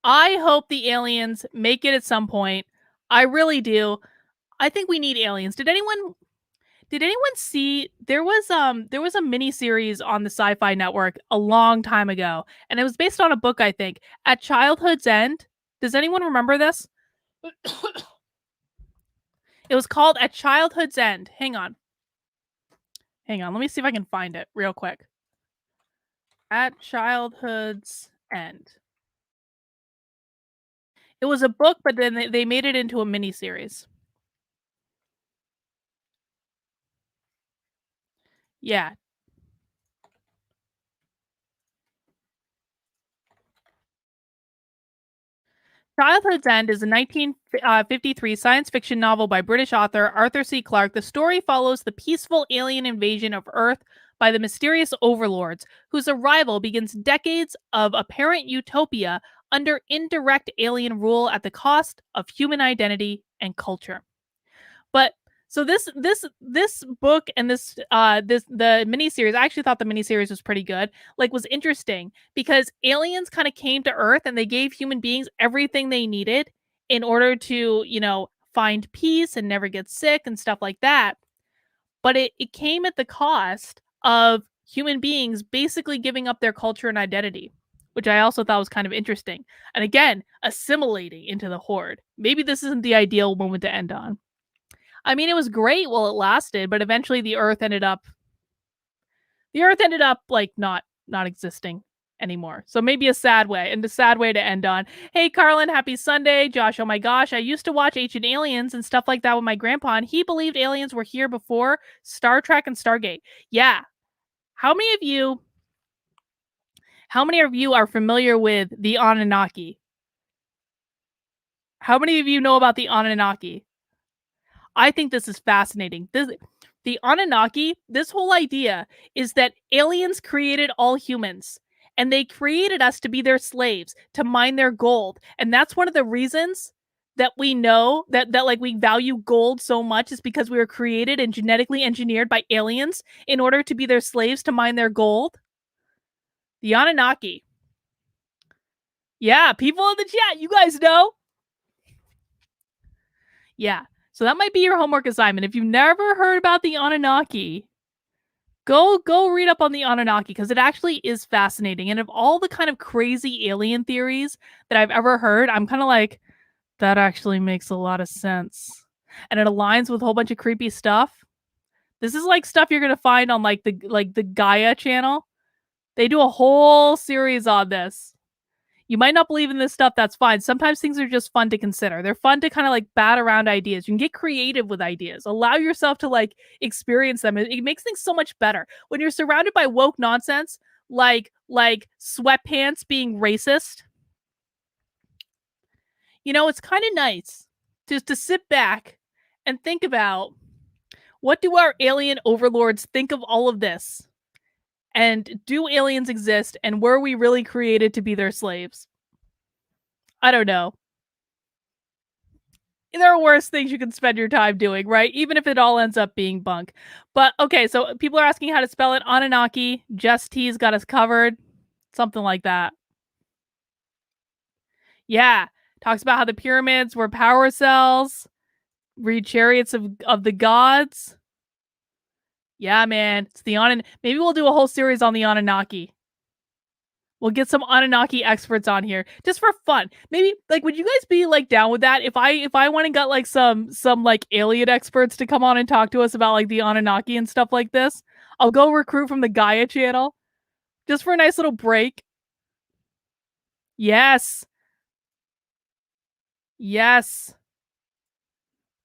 I hope the aliens make it at some point. I really do. I think we need aliens. Did anyone see there was a mini series on the Sci-Fi Network a long time ago, and it was based on a book, I think, At Childhood's End. Does anyone remember this? It was called At Childhood's End. Hang on. Let me see if I can find it real quick. At Childhood's End. It was a book, but then they made it into a mini series. Yeah. Childhood's End is a 1953 science fiction novel by British author Arthur C. Clarke. The story follows the peaceful alien invasion of Earth by the mysterious overlords, whose arrival begins decades of apparent utopia under indirect alien rule at the cost of human identity and culture. But so this book and the miniseries, I actually thought the miniseries was pretty good. Like, was interesting because aliens kind of came to Earth and they gave human beings everything they needed in order to, find peace and never get sick and stuff like that. But it came at the cost of human beings basically giving up their culture and identity, which I also thought was kind of interesting. And again, assimilating into the horde. Maybe this isn't the ideal moment to end on. I mean, it was great while it lasted, but eventually the Earth ended up like not existing anymore. So maybe a sad way to end on. Hey, Carlin, happy Sunday. Josh, oh my gosh, I used to watch Ancient Aliens and stuff like that with my grandpa, and he believed aliens were here before Star Trek and Stargate. Yeah. How many of you are familiar with the Anunnaki? How many of you know about the Anunnaki? I think this is fascinating. The Anunnaki, this whole idea is that aliens created all humans and they created us to be their slaves, to mine their gold. And that's one of the reasons that we know that like we value gold so much is because we were created and genetically engineered by aliens in order to be their slaves to mine their gold? The Anunnaki. Yeah, people in the chat, you guys know. Yeah. So that might be your homework assignment. If you've never heard about the Anunnaki, go read up on the Anunnaki because it actually is fascinating. And of all the kind of crazy alien theories that I've ever heard, I'm kind of like, that actually makes a lot of sense. And it aligns with a whole bunch of creepy stuff. This is like stuff you're gonna find on like the Gaia channel. They do a whole series on this. You might not believe in this stuff, that's fine. Sometimes things are just fun to consider. They're fun to kind of like bat around ideas. You can get creative with ideas. Allow yourself to like experience them. It makes things so much better. When you're surrounded by woke nonsense, like sweatpants being racist, it's kind of nice just to sit back and think about, what do our alien overlords think of all of this? And do aliens exist? And were we really created to be their slaves? I don't know. There are worse things you can spend your time doing, right? Even if it all ends up being bunk. But okay, so people are asking how to spell it. Anunnaki. Just T's got us covered. Something like that. Yeah. Talks about how the pyramids were power cells. Read Chariots of the Gods. Yeah, man. It's the Maybe we'll do a whole series on the Anunnaki. We'll get some Anunnaki experts on here just for fun. Maybe like, would you guys be like down with that? If I went and got like some like alien experts to come on and talk to us about like the Anunnaki and stuff like this, I'll go recruit from the Gaia channel just for a nice little break. Yes. Yes.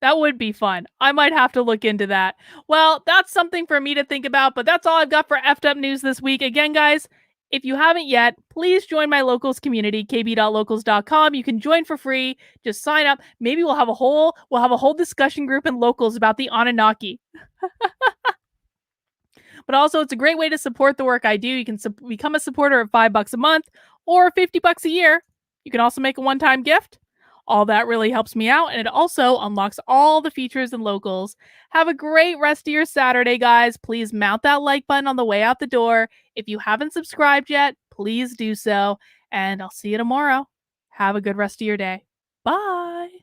That would be fun. I might have to look into that. Well, that's something for me to think about, but that's all I've got for Effed Up News this week. Again, guys, if you haven't yet, please join my locals community, kb.locals.com. You can join for free. Just sign up. Maybe we'll have a whole discussion group in locals about the Anunnaki. But also, it's a great way to support the work I do. You can become a supporter at $5 a month or $50 a year. You can also make a one-time gift. All that really helps me out, and it also unlocks all the features in locals. Have a great rest of your Saturday, guys. Please mount that like button on the way out the door. If you haven't subscribed yet, please do so, and I'll see you tomorrow. Have a good rest of your day. Bye.